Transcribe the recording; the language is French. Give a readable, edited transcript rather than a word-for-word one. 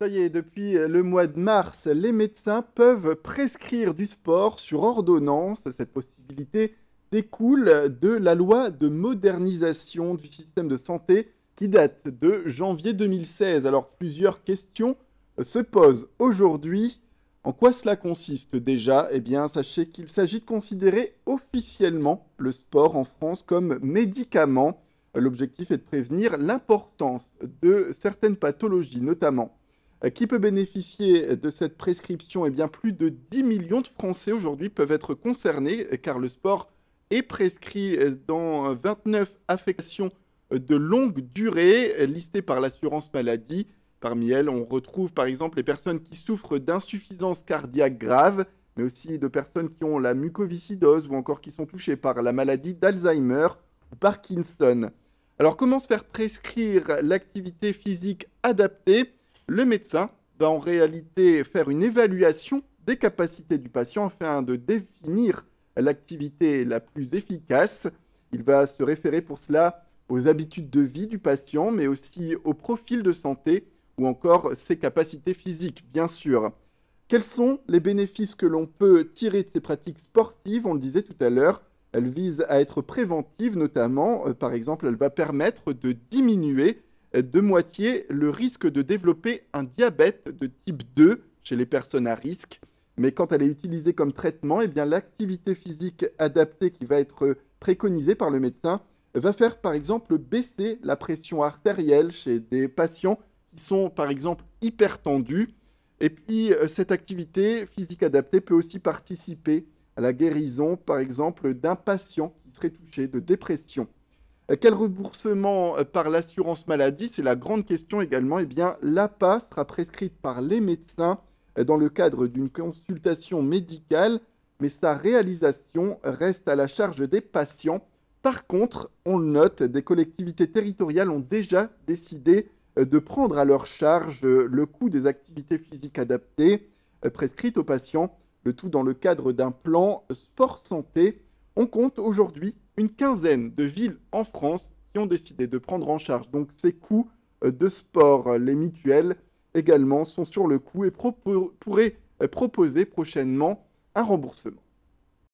Ça y est, depuis le mois de mars, les médecins peuvent prescrire du sport sur ordonnance. Cette possibilité découle de la loi de modernisation du système de santé qui date de janvier 2016. Alors, plusieurs questions se posent aujourd'hui. En quoi cela consiste déjà? Eh bien, sachez qu'il s'agit de considérer officiellement le sport en France comme médicament. L'objectif est de prévenir l'importance de certaines pathologies, notamment. Qui peut bénéficier de cette prescription? Eh bien, plus de 10 millions de Français aujourd'hui peuvent être concernés, car le sport est prescrit dans 29 affections de longue durée listées par l'assurance maladie. Parmi elles, on retrouve par exemple les personnes qui souffrent d'insuffisance cardiaque grave, mais aussi de personnes qui ont la mucoviscidose ou encore qui sont touchées par la maladie d'Alzheimer ou Parkinson. Alors, comment se faire prescrire l'activité physique adaptée? Le médecin va en réalité faire une évaluation des capacités du patient afin de définir l'activité la plus efficace. Il va se référer pour cela aux habitudes de vie du patient, mais aussi au profil de santé ou encore ses capacités physiques, bien sûr. Quels sont les bénéfices que l'on peut tirer de ces pratiques sportives? On le disait tout à l'heure, elles visent à être préventives, notamment, par exemple, elle va permettre de diminuer de moitié le risque de développer un diabète de type 2 chez les personnes à risque. Mais quand elle est utilisée comme traitement, eh bien, l'activité physique adaptée qui va être préconisée par le médecin va faire, par exemple, baisser la pression artérielle chez des patients qui sont, par exemple, hypertendus. Et puis, cette activité physique adaptée peut aussi participer à la guérison, par exemple, d'un patient qui serait touché de dépression. Quel remboursement par l'assurance maladie? C'est la grande question également. Eh bien, l'APA sera prescrite par les médecins dans le cadre d'une consultation médicale, mais sa réalisation reste à la charge des patients. Par contre, on le note, des collectivités territoriales ont déjà décidé de prendre à leur charge le coût des activités physiques adaptées prescrites aux patients, le tout dans le cadre d'un plan sport santé. On compte aujourd'hui une quinzaine de villes en France qui ont décidé de prendre en charge donc ces coûts de sport. Les mutuelles également sont sur le coup et pourraient proposer prochainement un remboursement.